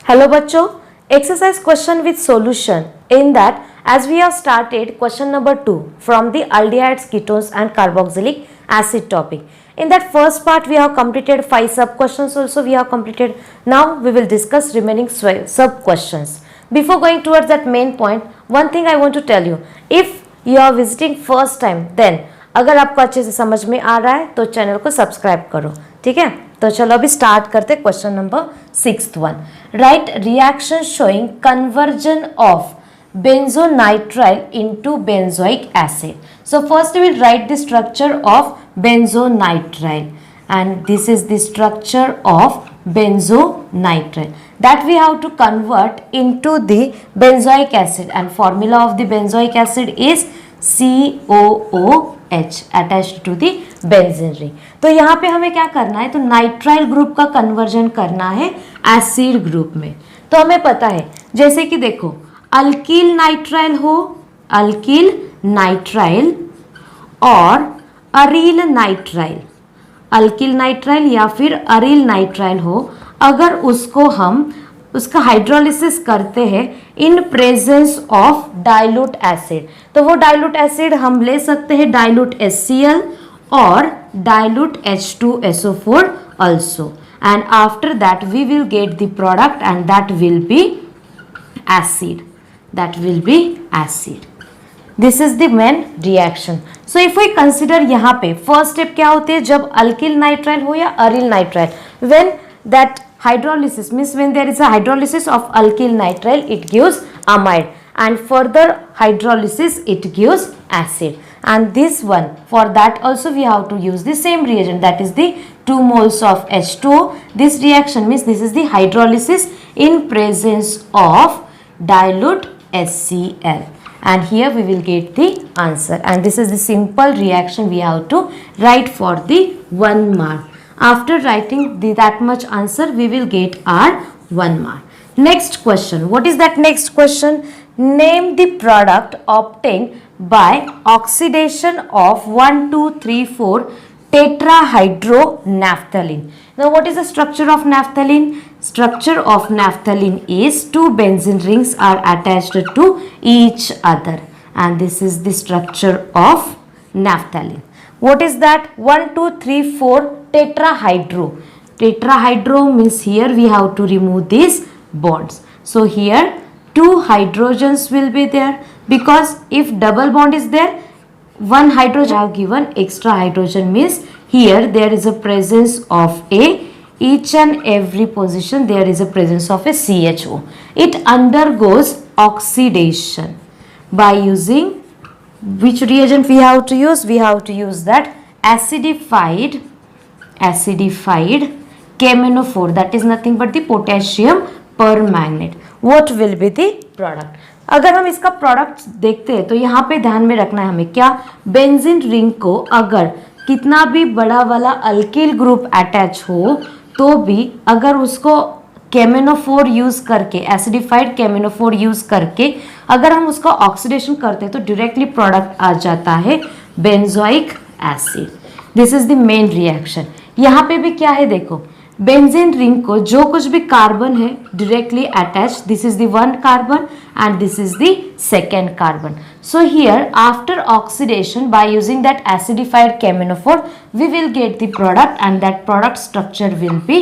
Hello बच्चों, exercise question with solution. In that, as we have started question number 2 from the aldehydes, ketones and carboxylic acid topic. In that first part, we have completed 5 sub questions also we have completed. Now we will discuss remaining sub questions. Before going towards that main point, one thing I want to tell you. If you are visiting first time, then अगर आपको अच्छे से समझ में आ रहा है तो channel को सब्सक्राइब करो, ठीक है। तो चलो अभी स्टार्ट करते question number 6th one. Right reaction showing conversion of benzonitrile into benzoic acid. So first we will write the structure of benzonitrile, and this is the structure of benzonitrile that we have to convert into the benzoic acid, and formula of the benzoic acid is COOH attached to the benzene ring. तो यहाँ पे हमें क्या करना है, तो nitrile group का conversion करना है एसिड ग्रुप में। तो हमें पता है, जैसे कि देखो अल्किल नाइट्राइल हो, अल्किल नाइट्राइल और अरील नाइट्राइल, अल्किल नाइट्राइल या फिर अरील नाइट्राइल हो, अगर उसको हम उसका हाइड्रोलिसिस करते हैं in presence of dilute acid, तो वो डाइल्यूट एसिड हम ले सकते हैं डाइल्यूट HCl और dilute H2SO4 also, and after that we will get the product and that will be acid, that will be acid. This is the main reaction. So if we consider यहाँ पे first step क्या होते हैं, जब alkyl nitrile हो या अरील nitrile, when that hydrolysis means when there is a hydrolysis of alkyl nitrile it gives amide, and further hydrolysis it gives acid, and this one for that also we have to use the same reagent, that is the 2 moles of H2O. This reaction means this is the hydrolysis in presence of dilute HCl, and here we will get the answer, and this is the simple reaction we have to write for the 1 mark. After writing that much answer, we will get our 1 mark. Next question. What is that next question? Name the product obtained by oxidation of 1,2,3,4 tetrahydronaphthalene. Now, what is the structure of naphthalene? Structure of naphthalene is 2 benzene rings are attached to each other, and this is the structure of naphthalene. What is that? 1, 2, 3, 4 tetrahydro. Tetrahydro means here we have to remove these bonds. So here 2 hydrogens will be there, because if double bond is there, 1 hydrogen have given extra hydrogen, means here there is a presence of a each and every position there is a presence of a CHO. It undergoes oxidation by using which reagent we have to use? We have to use that acidified KMnO4, that is nothing but the potassium permanganate. What will be the product? अगर हम इसका product देखते हैं तो यहाँ पे ध्यान में रखना है हमें क्या, बेंजीन रिंग को अगर कितना भी बड़ा वाला अल्किल ग्रुप अटैच हो तो भी अगर उसको KMnO4 यूज करके, एसिडिफाइड KMnO4 यूज करके अगर हम उसका ऑक्सीडेशन करते हैं तो डायरेक्टली प्रोडक्ट आ जाता है benzoic acid. This is the main reaction. यहाँ पे भी क्या है देखो, बेंजीन रिंग को जो कुछ भी कार्बन है directly attach, this is the 1 carbon and this is the 2nd carbon. So here after oxidation by using that acidified KMnO4 we will get the product, and that product structure will be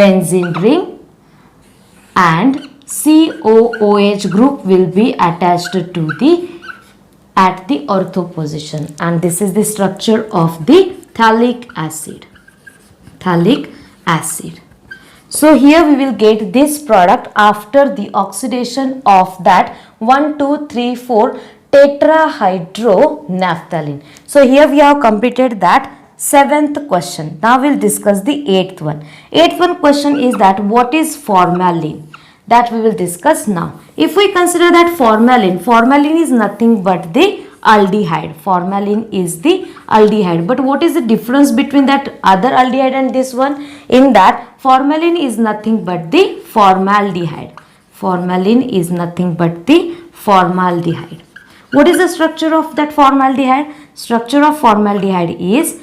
benzene ring, and COOH group will be attached to the at the ortho position, and this is the structure of the phthalic acid. Phthalic acid. So here we will get this product after the oxidation of that 1, 2, 3, 4 tetrahydronaphthalene. So here we have completed that 7th question. Now we'll discuss the 8th one. 8th one question is that what is formalin? That we will discuss now. If we consider that formalin is nothing but the aldehyde. Formalin is the aldehyde. But what is the difference between that other aldehyde and this one? In that formalin is nothing but the formaldehyde. Formalin is nothing but the formaldehyde. What is the structure of that formaldehyde? Structure of formaldehyde is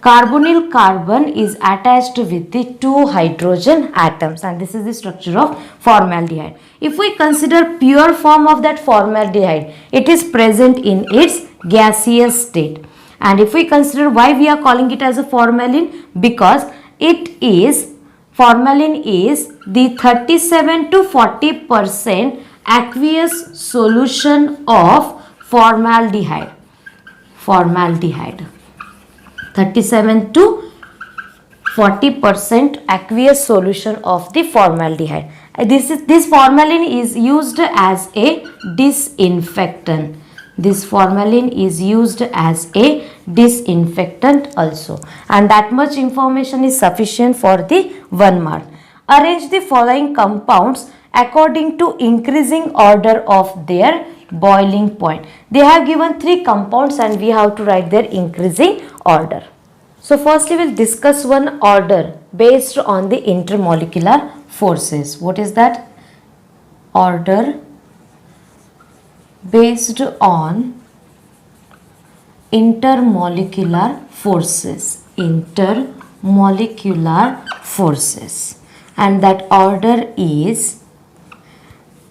carbonyl carbon is attached with the two hydrogen atoms, and this is the structure of formaldehyde. If we consider pure form of that formaldehyde, it is present in its gaseous state. And if we consider why we are calling it as a formalin, because formalin is the 37 to 40% aqueous solution of formaldehyde. 37 to 40% aqueous solution of the formaldehyde. This formalin is used as a disinfectant. This formalin is used as a disinfectant also, and that much information is sufficient for the 1 mark. Arrange the following compounds according to increasing order of their boiling point. They have given 3 compounds and we have to write their increasing order. So firstly we'll discuss one order based on the intermolecular forces. What is that? Order based on intermolecular forces. And that order is: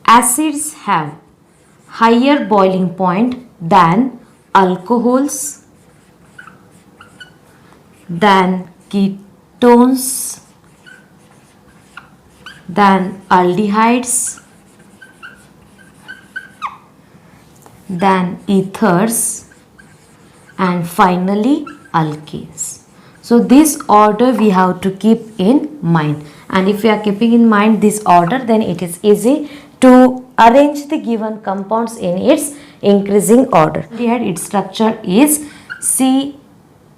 acids have higher boiling point than alcohols, than ketones, than aldehydes, than ethers, and finally alkenes. So this order we have to keep in mind, and if we are keeping in mind this order, then it is easy to arrange the given compounds in its increasing order. Here its structure is C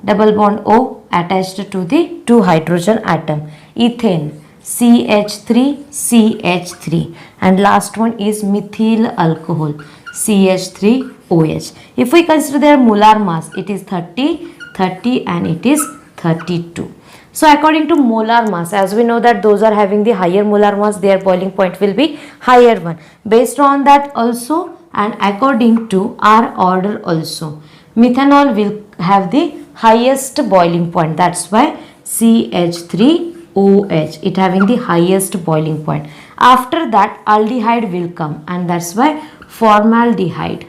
double bond O attached to the 2 hydrogen atom. Ethane CH3CH3, and last one is methyl alcohol CH3OH. If we consider their molar mass, it is 30 and it is 32. So according to molar mass, as we know that those are having the higher molar mass, their boiling point will be higher one. Based on that also, and according to our order also, methanol will have the highest boiling point. That's why CH3OH, it having the highest boiling point. After that aldehyde will come, and that's why formaldehyde,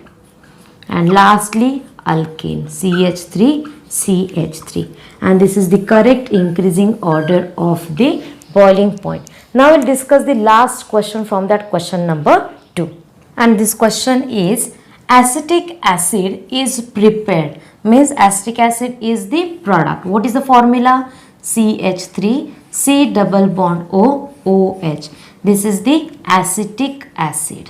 and lastly alkane CH3CH3, and this is the correct increasing order of the boiling point. Now we'll discuss the last question from that question number 2, and this question is: acetic acid is prepared, means acetic acid is the product. What is the formula? CH3 C double bond O OH. This is the acetic acid.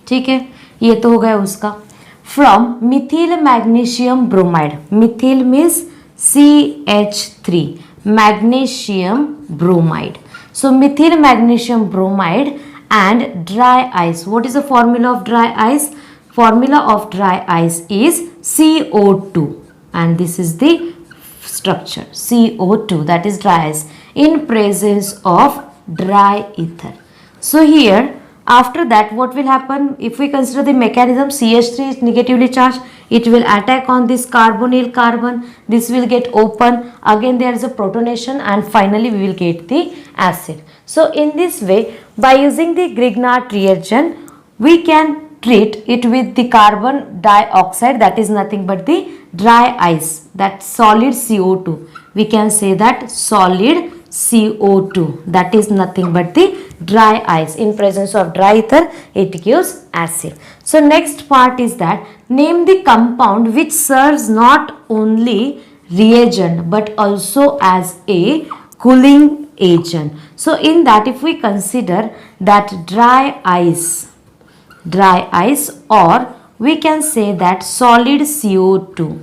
ठीक है, ये तो हो गया उसका. From methyl magnesium bromide. Methyl means CH3, magnesium bromide. So methyl magnesium bromide and dry ice. What is the formula of dry ice? Formula of dry ice is CO2, and this is the structure CO2, that is dry ice, in presence of dry ether. So here after that what will happen? If we consider the mechanism, CH3 is negatively charged, it will attack on this carbonyl carbon, this will get open, again there is a protonation, and finally we will get the acid. So in this way, by using the Grignard reagent, we can treat it with the carbon dioxide, that is nothing but the dry ice, that solid CO2. We can say that solid CO2, that is nothing but the dry ice. In presence of dry ether, it gives acid. So next part is that name the compound which serves not only reagent but also as a cooling agent. So in that, if we consider that dry ice, or we can say that solid CO2,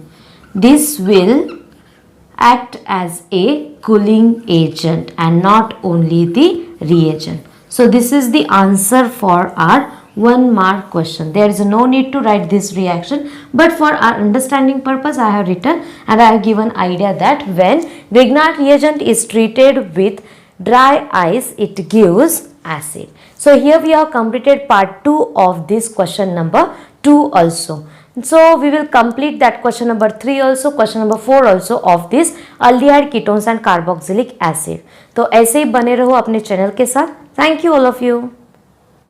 this will act as a cooling agent and not only the reagent. So this is the answer for our 1 mark question. There is no need to write this reaction, but for our understanding purpose I have written, and I have given idea that when Grignard reagent is treated with dry ice, it gives acid. So here we have completed part 2 of this question number 2 also. So we will complete that question number 3 also, question number 4 also of this aldehyde ketones and carboxylic acid. तो ऐसे ही बने रहो अपने channel के साथ. Thank you all of you.